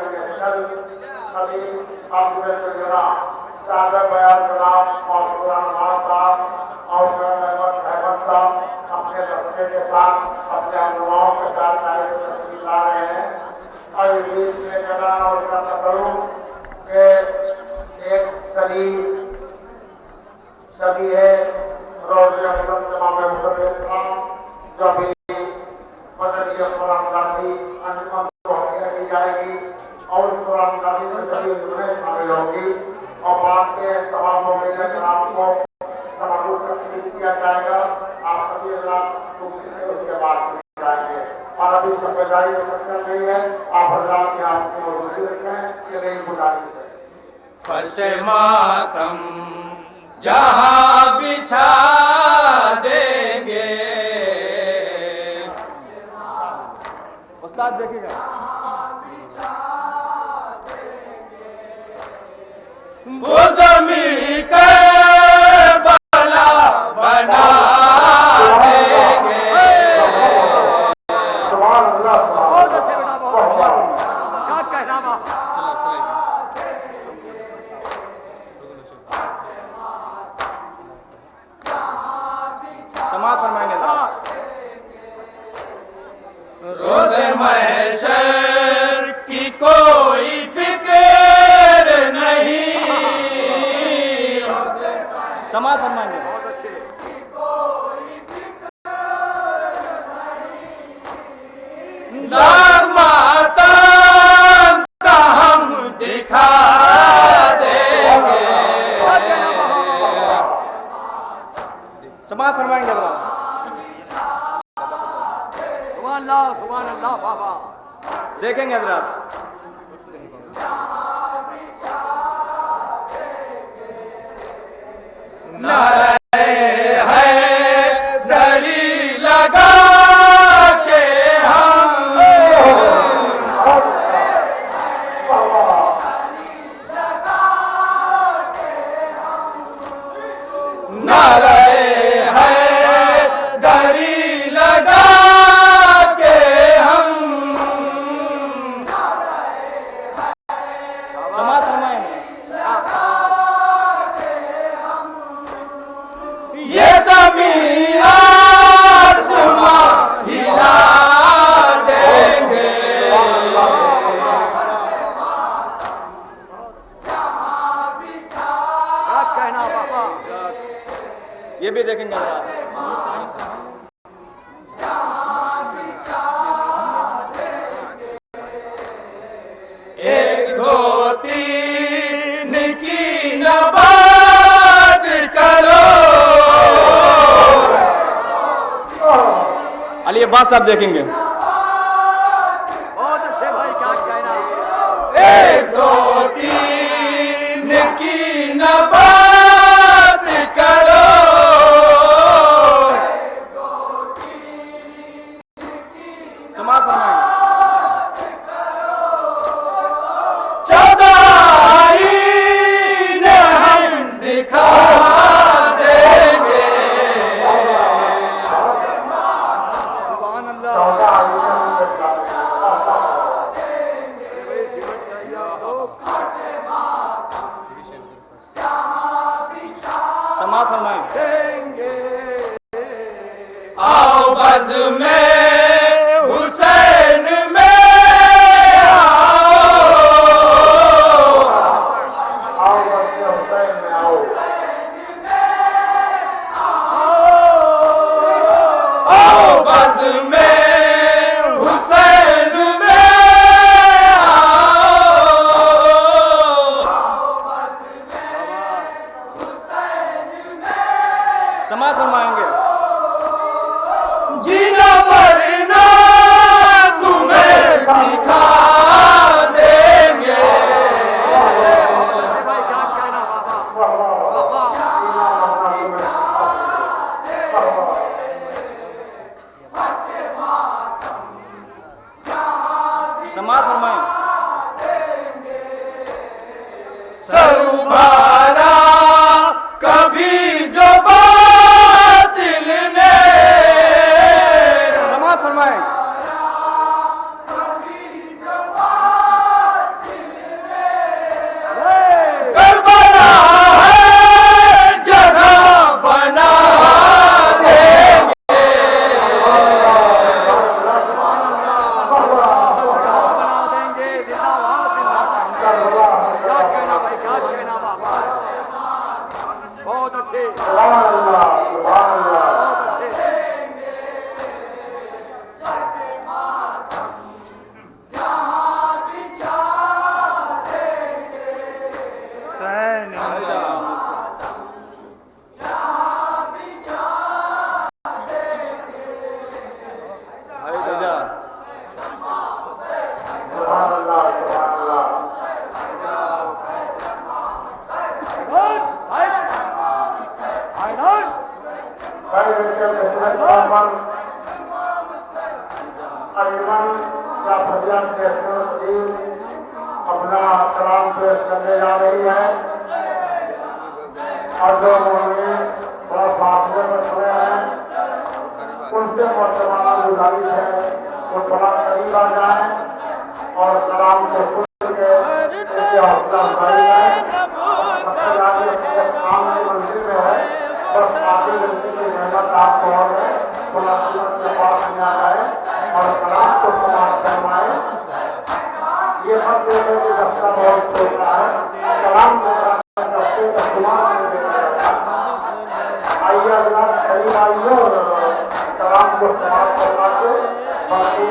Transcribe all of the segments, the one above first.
अभी आपके जरा सागर बयान जनाब और कुरान साहब और अहमद साहब अपने दस्ते के साथ अपने अनुभावों के साथ तस्वीर ला रहे हैं। और बीच में जरा और करना करूँ कि एक सभी है रोज़े अकरम तमाम जो भी मदनी कुरान गाजी अंजुमन को हदिया की जाएगी और कुरान गाजी से सभी जुड़े शामिल होगी और बाद के तमाम जनाब को समारोह तस्वीर किया जाएगा। आप सभी उसके बाद जाएंगे और अभी संवेदारी समस्या नहीं है। आप हजरात की आपको मौजूद रखें कि नहीं गुजारिश है। फर्श मातम जहां बिछा देंगे उस्ताद देखिएगा वो ज़मीन के बला बना देंगे। बहुत अच्छे बेटा बहुत क्या कहना बाप समाज फरमाएंगे रोज़े महशर की कोई फिक्र नहीं। समाज फरमाएंगे बहुत अच्छे दाग मातम का हम दिखा देंगे। समाज फरमाएंगे सुभान अल्लाह बाबा देखेंगे हजरात। नारे है दरी लगा के हम नारे है दरी लगा के हम समाज फरमाएंगे ये ज़मीन आसमां हिला देंगे। क्या कहना बाबा ये भी देखेंगे एक दो तीन की नबात करो। अली अब्बास साहब देखेंगे बहुत अच्छे भाई क्या कहना एक दो तीन की नबात करो। समाज फरमाएंगे चौदाइन हम दिखा देंगे। सुभान अल्लाह समाज फरमाएंगे देंगे आओ बज़ में हुसैन में आओ बच्चे हुसैन में आओ आओ बज़ में हुसैन में समाज फरमाएंगे जीना मरना तुम्हें सिखा देंगे। अच्छे भाई क्या कहना बाबा समाज फरमाएं सरुभारा कभी जो बातिल ने। समाज फरमाएं अपना कलाम पेश करने जा रही है और जो उन्होंने थोड़ा फासले में खड़े हैं उनसे वर्तमान गुजारिश है वो थोड़ा करीब आ जाए और कलाम को सुन के उनकी हौसला अफजाई है। मतलब आगे काम की मंजिल में है, बस आगे मिलने की मेहनत आपको और है, थोड़ा सूरत के पास में आ जाए और कलाम को समाप्त करवाए। ये मत देखो कि रास्ता बहुत छोटा है, कलाम को रास्ते का दिमाग में आइए अगला करीब आइए और कलाम को समाप्त करवा के बाकी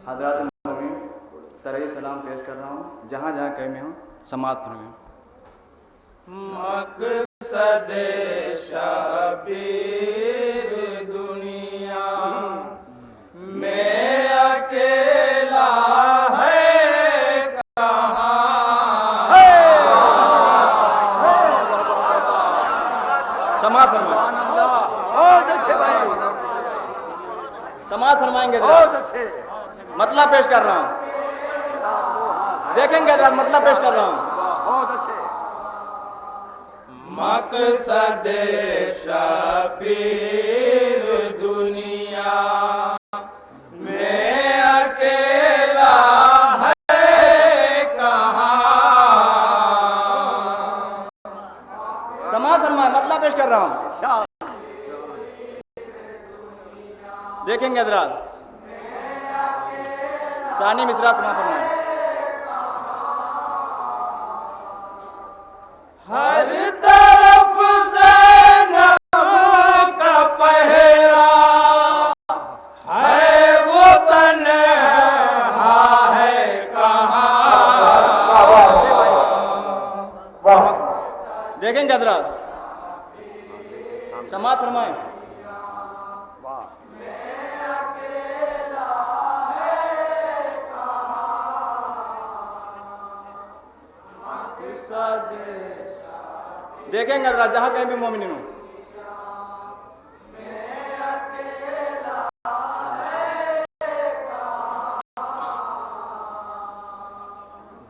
हज़रात मोमिन तरह सलाम पेश कर रहा हूँ जहाँ जहाँ कहीं में हूँ समाप्त हो गए। मक़सद शबीर दुनिया में अकेला है कहाँ। समाप्त फरमाएं। समाप्त फरमाएंगे। बहुत अच्छे। मतलब पेश कर रहा हूँ, देखेंगे जरा मतलब पेश कर रहा हूँ। बहुत अच्छे। मक़सद शबीर दुनिया में अकेला है कहाँ। समाप्त फरमाएं, मतलब पेश कर रहा हूँ, देखेंगे हज़रात। सानी मिश्रा समाप्त फरमाएं। हर तरफ ज़ैनब का पहरा है, वो तन्हा है कहाँ। देखेंगे हज़रात, समाप्त फरमाएं। देखेंगे जरा जहाँ कहीं भी मोमिन हो।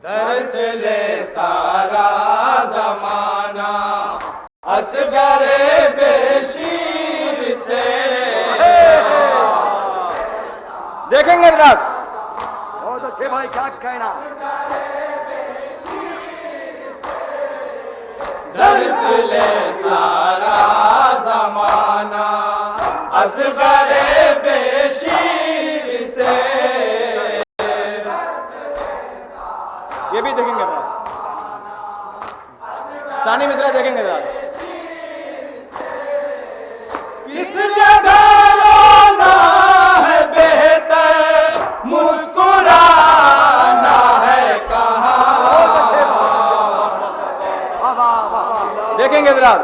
दर्स ले सारा जमाना असगरे बेशीर से। देखेंगे जरा। बहुत अच्छे भाई, क्या कहना। दर्स ले सारा जमाना असगरे बेशीर से। ये भी देखेंगे जरा, सानी मिश्रा देखेंगे जरा। किस जगह रोना है बेहतर, मुस्कुराना है कहाँ। देखेंगे हज़रात,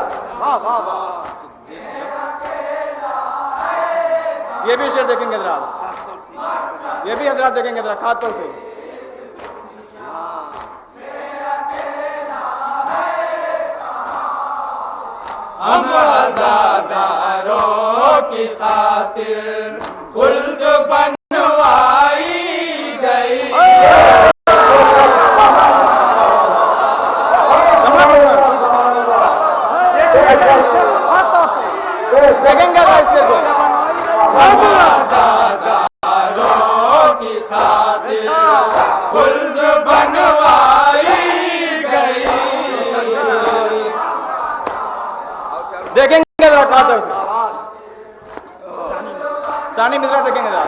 ये भी शेर देखेंगे हज़रात, ये भी हज़रात देखेंगे हज़रात खास तौर से। हम आज़ादारों की खातिर खुल्द बनवाई गई। देखेंगे आज़ादारों की खातिर खुल्द बनवाई गई। देखेंगे जरा खातर से, सानी मिश्रा देखेंगे जरा।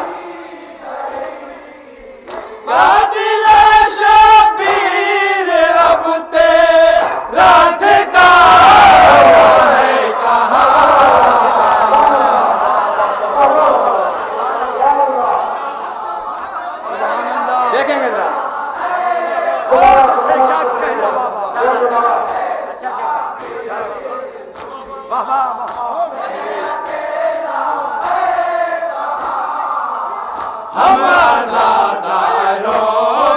कातिल शबीर अब तेरा ठिकाना है कहाँ। देखेंगे जरा। हम आज़ादारों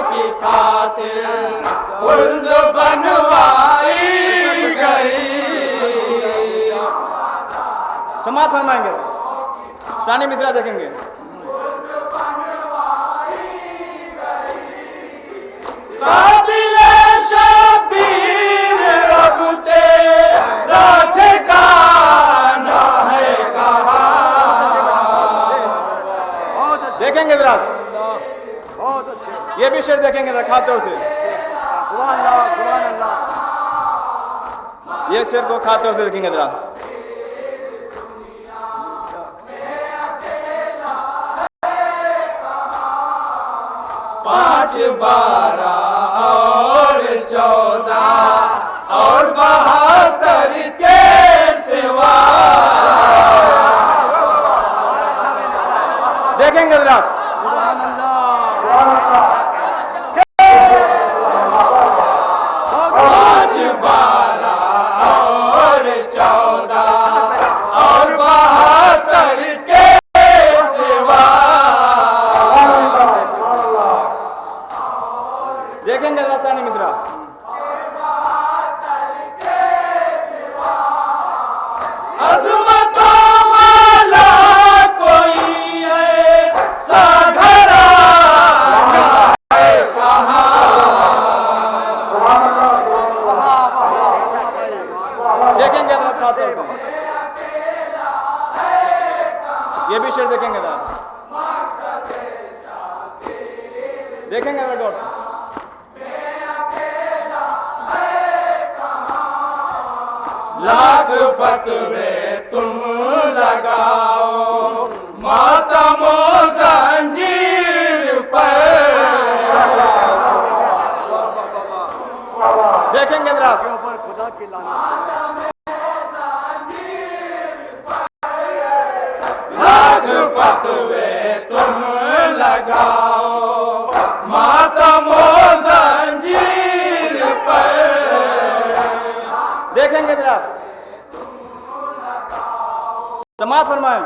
की खातिर खुल्द बनवाई गई। समाप्त फरमाएंगे, सानी मिश्रा देखेंगे। काबिले शबीर अब तेरा ठिकाना है कहाँ। देखेंगे जरा, बहुत अच्छे। ये भी शेर देखेंगे जरा खातों से। सुभान अल्लाह, सुभान अल्लाह। ये शेर को खातों से देखेंगे जरा। पाँच 12 और 14 और 72 के सिवा। देखेंगे जरा, सुभान अल्लाह। पाँच 12 और 14 और 72 के सिवा। देखेंगे जरा सानी मिश्रा। अज़मतों वाला कोई ऐसा घराना है कहाँ। देखेंगे जरा खातों से। ये भी शेर देखेंगे जरा। देखेंगे जरा डॉट। लाख फतवे तुम लगाओ मातमो जंजीर पर। देखेंगे जरा, के ऊपर खुदा की लानत। लाख फतवे तुम लगाओ मातमो जंजीर पर। देखेंगे जरा, समाप्त फरमाएं।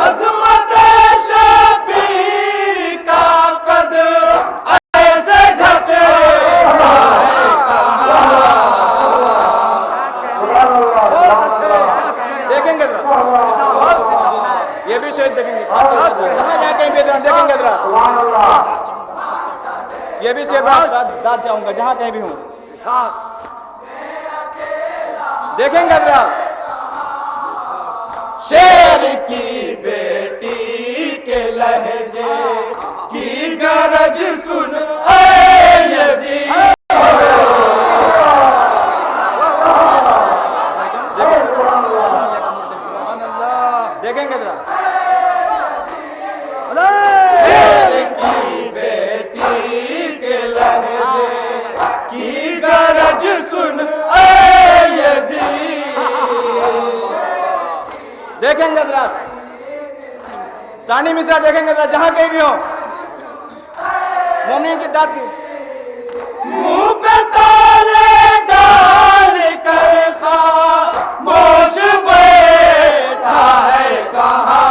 अज़मत शबीर का कद ऐसे घटे देखेंगे जरा, ये भी शेर देखेंगे। जहाँ जहाँ कहीं भी देखेंगे जरा, ये भी शेर दाद चाहूंगा जहाँ कहीं भी हूँ। देखेंगे जरा, शेर की बेटी के लहजे की गरज सुन ऐ यज़ीद। देखेंगे जरा, शेर की बेटी के लहजे की गरज सुन ऐ यज़ीद। देखेंगे जरा, सानी मिश्रा देखेंगे जरा जहाँ कहीं भी हो। मोमिन की दाद की मुंह पे ताले डाल कर खामोश बैठा है कहाँ।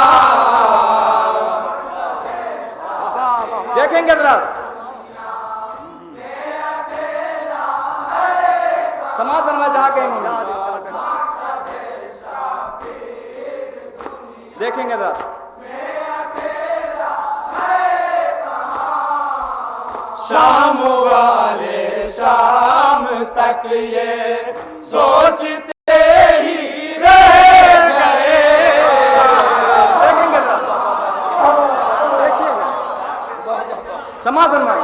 देखेंगे जरा, समाज बनवा जहाँ कहीं हो। देखेंगे जरा, शाम वाले शाम तक ये सोचते ही रह गए। देखेंगे जरा, देखिएगा समाज बनवा।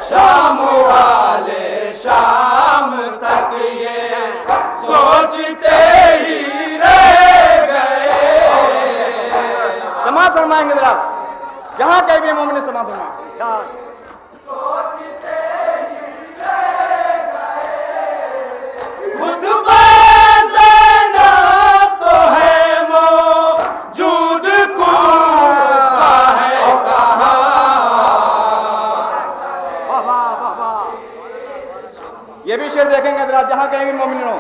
शाम वाले शाम तक ये सोचते ही रह गए। समाज फरमाएंगे जरा जहाँ कहीं भी मोमिन समाज फरमाए। खुतबा ज़ैनब तो है मौजूद कूफा है कहाँ। ये भी शेर देखेंगे जरा जहाँ कहीं भी मोमिन हो।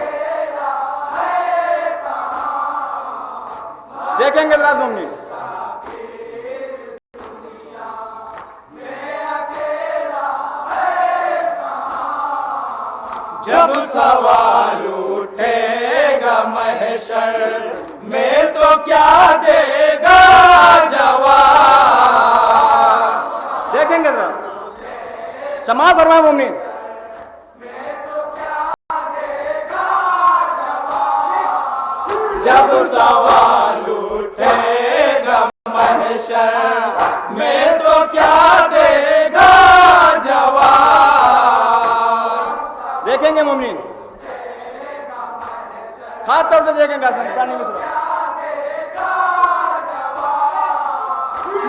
देखेंगे जरा मोमिन। जब सवाल उठेगा महशर में तो क्या देगा जवाब। देखेंगे जरा, समाज फरमाए मोमिन। जब सवाल उठेगा महशर में तो क्या देगा जवाब। देखेंगे मोमिन, खास तौर से देखेंगे सानी में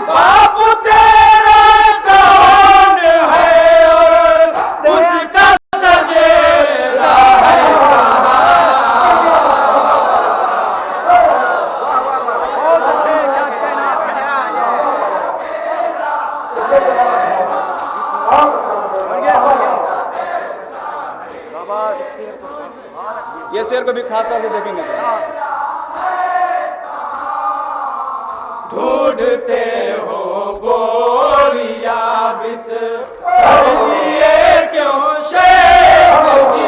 बापू तेरा कौन है और उसका सजेरा है। बहुत अच्छे, क्या कहना शाबाश, शेर को बहुत अच्छी। ये शेर को भी खास तौर से देखेंगे। ढूंढते हो गोरिया बिस लिए क्यों शेख जी।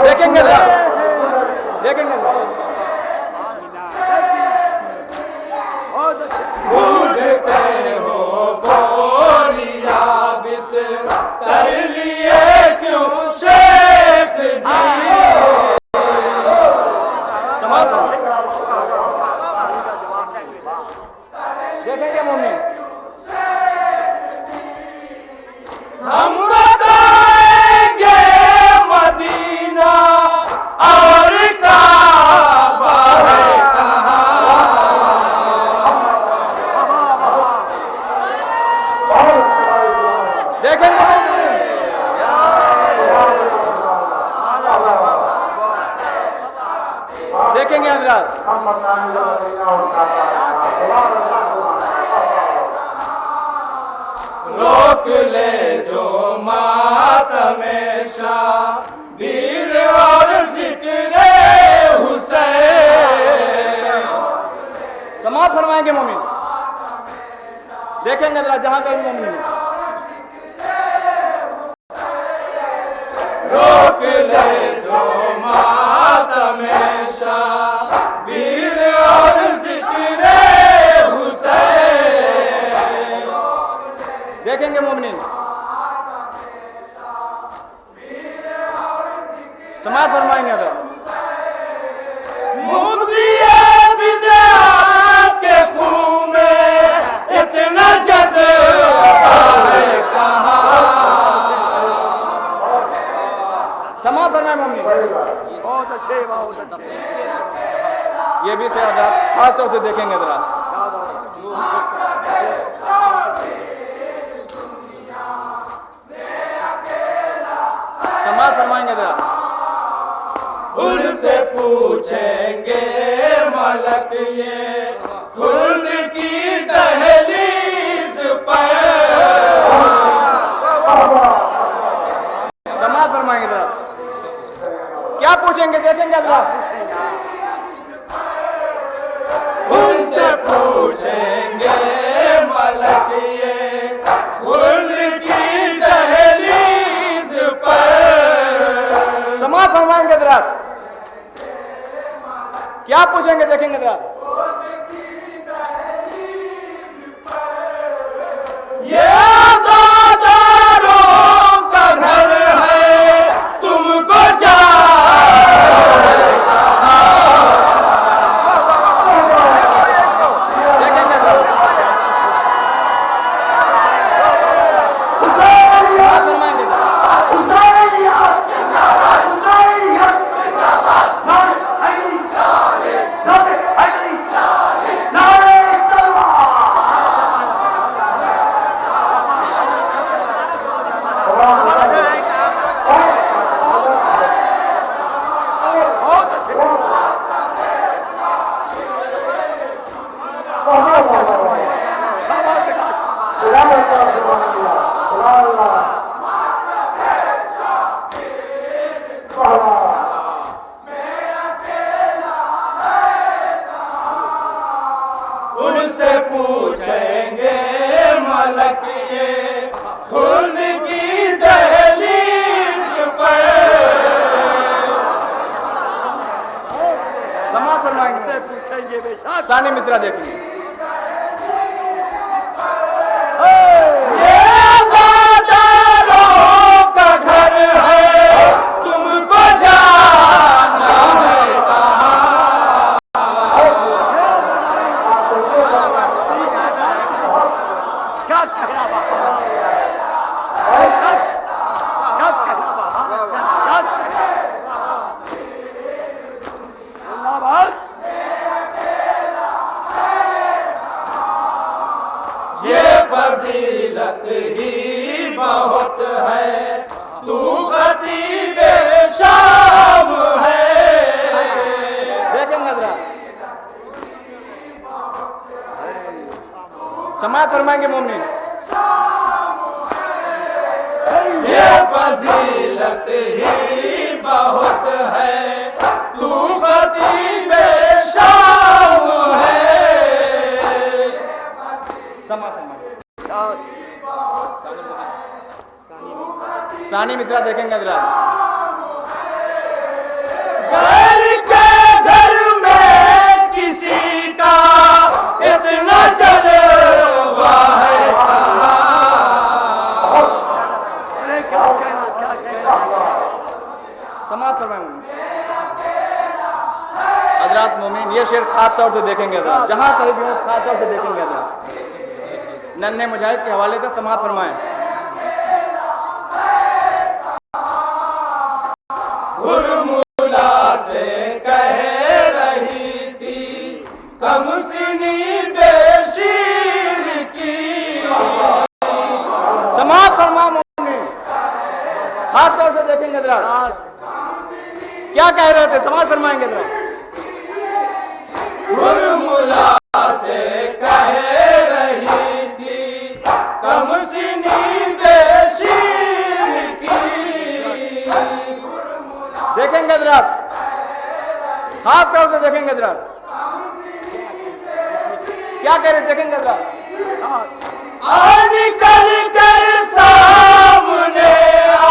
देखेंगे जरा, देखेंगे जरा। बहुत अच्छे। ढूंढते हो गोरिया बिस कर लिए क्यों शेख जी। देखेंगे मोमिन, हम बताएंगे मदीना और काबा है देखेंगे देखेंगे हजरात। हम बताएंगे मदीना और काबा। रोक ले जो मातमेशा वीर और जिक्र हुसैन। समाज फरमाएंगे मोमिन। देखेंगे जरा जहां कहीं मोमिन है। रोक ले जो मातमेशा वीर और जिक्र हुसैन। देखेंगे मोमिन, समाज फरमाएंगे जरा। मुफ्तिए बिदा के खून में इतना जज्बा है कहाँ। समाज फरमाए मोमिन। बहुत अच्छे, बहुत अच्छे। ये भी से हजरात खास तौर से देखेंगे जरा। समाज फरमाएंगे जरा। उनसे पूछेंगे मलक ये खुल्द की दहलीज पर। समाज फरमाएंगे जरा। क्या पूछेंगे देखेंगे जरा। उनसे पूछेंगे मलक ये खुल्द की दहलीज पर। समाज फरमाएंगे जरा। क्या पूछेंगे देखेंगे जरा। ये आज़ादारों का घर है तुमको देखेंगे जरा। समाज फरमाएंगे जरा। Hey! सानी मिश्रा देखेंगे। ये वफादारों का घर है, तुमको जाना है कहाँ। क्या कहना बाबा, क्या कहना बाबा, क्या कहना जिंदाबाद। ये फजीलत ही बहुत है, तू खतीबे शाम है। देखेंगे जरा, समाज फरमाएंगे मोमिन। ये फजीलत ही बहुत है, तू खतीबे शाम है। समाज फरमाएंगे। सानी मिश्रा देखेंगे जरा। घर के घर में किसी का इतना जलवा है कहाँ। अरे क्या कहना, क्या कहना। समाज फरमाएंगे हजरात मोमिन। ये शेर खास तौर से देखेंगे जरा, जहां कहीं भी हो खास तौर से देखेंगे जरा। नन्हे मुजाहिद के हवाले से समाज फरमाएं। हुरमुला से कह रही थी कमसिनी बेशीर की। समाज फरमाएं मोमिन, खास तौर से देखेंगे जरा। क्या कह रहे थे, समाज फरमाएंगे जरा। हुरमुला से कह रही थी कमसिनी बेशीर की। देखेंगे जरा, खास तौर से देखेंगे जरा। क्या कह रहे, देखेंगे जरा। निकल कर सामने आ,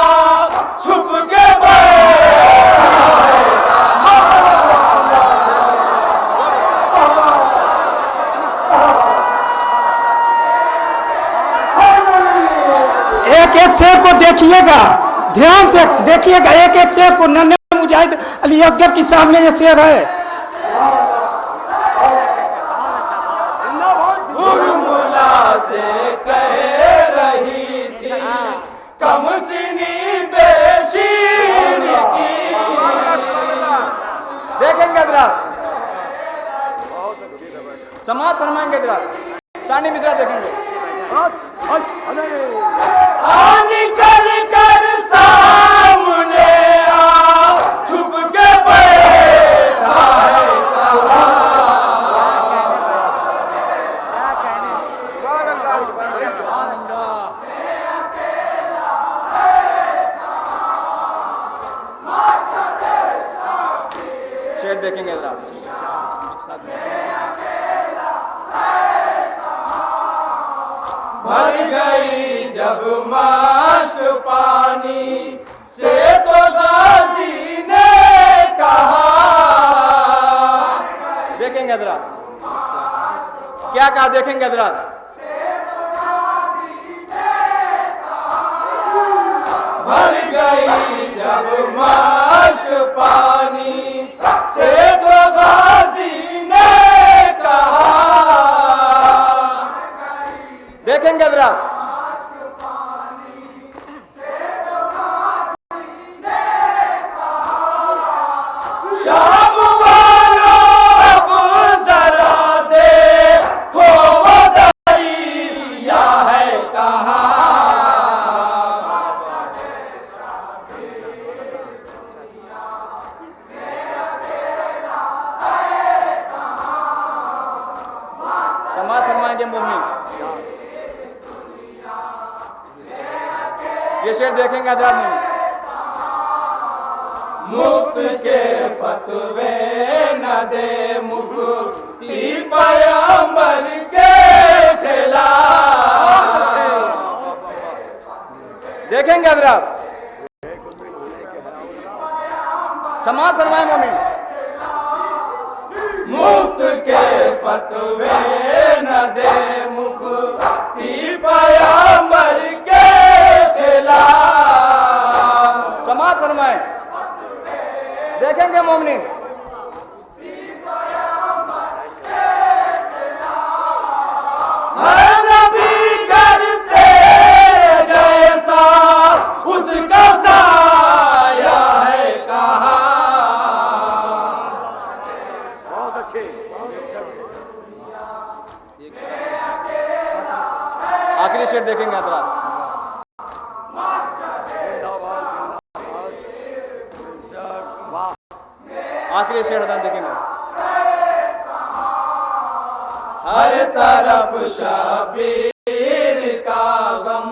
छुप के एक एक शेर को देखिएगा, ध्यान से देखिएगा एक एक शेर को। नन्हे मुजाहिद अली असगर के सामने ये शेर है। हुरमुला से कह रही थी कमसिनी बेशीर की। देखेंगे जरा, समाज फरमाएंगे जरा। सानी मिश्रा देखेंगे। निकल कर सामने आ, छुप के बैठा है कहाँ। शेर देखेंगे जरा। भर गई जब माश्क पानी से तो गाजी ने कहा। देखेंगे जरा, क्या कहा, देखेंगे जरा। भर गई जब माश्क पानी से तो गाजी ने कहा। देखेंगे जरा, शाम वालों अब जरा देखो वो दरिया है कहाँ। समाज फरमाएंगे मोमिन। ये शेर देखेंगे हजरात मोमिन। मुफ्त के फतवे न दे मुफ्ती पैगंबर के खिलाफ। देखेंगे हजरात, समाज फरमाए मोमिन। मुफ्त के फतवे न दे मुफ्ती पैगंबर के खिलाफ। समाअत फरमाए। देखेंगे मोमिनीन हर नबी करते जैसा उसका साया है कहाँ। बहुत अच्छे। आखिरी शेर देखेंगे हजरात। वाह, आखिरी शेर हजरात देखेंगे। हर तरफ शबीर का गम,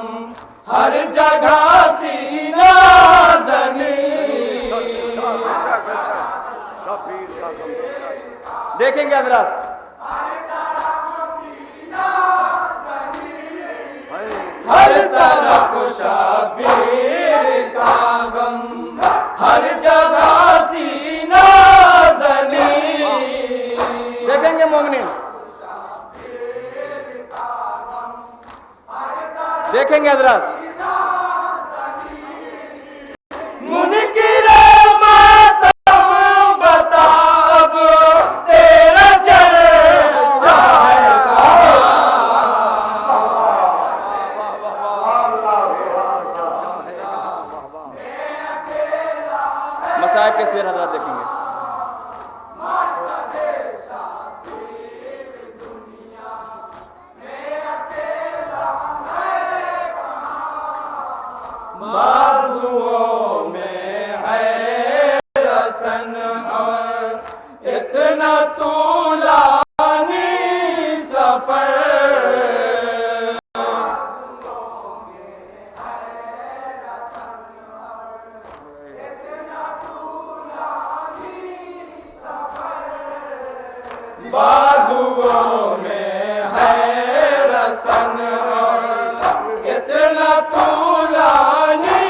हर जगह सीना ज़नी। शबीर का गम। देखेंगे हजरात। हर तरफ शबीर का गम, हर जगह सीना ज़नी। देखेंगे मोमिनीन देखेंगे हजरात। मुनकिर मातम बता अब तेरा चर्चा है मसाइब के शेर हजरात देखेंगे। बाजुओं में है रसन और इतना तूलानी सफर। बाजुओं में है रसन और इतना तूलानी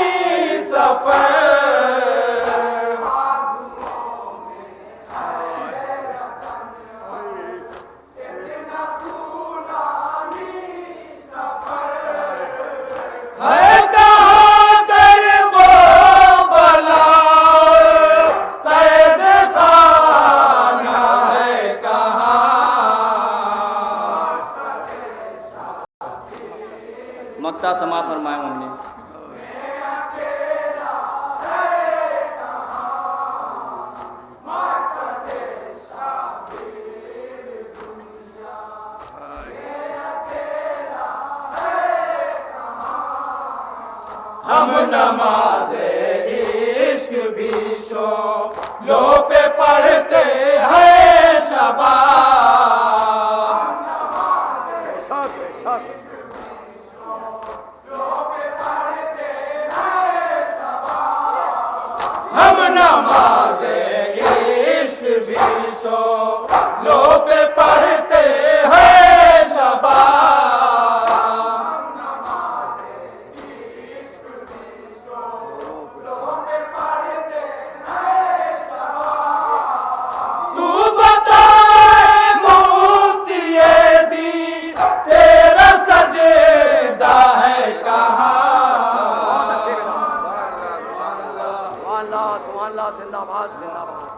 सफर। है कहाँ कर वो बला कैद खाना है कहाँ। मक्ता समाअत फरमाए मोमिनीन। हम नमाज़े इश्क भी शो लो पे पढ़ते हैं शबाब। बेशक बेशक। हम नमाज़े इश्क भी शो लो पे पढ़ते हैं शबाब। तू बताए मुफ्ती दी तेरा सजदा है कहाँ। सुभान अल्लाह, जिंदाबाद जिंदाबाद।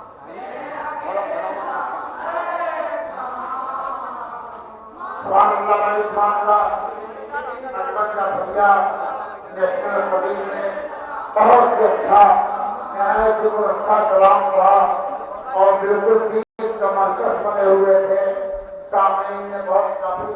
बहुत ही अच्छा कलाम रहा और बिल्कुल ठीक मरकज बने हुए थे। सामने बहुत काफी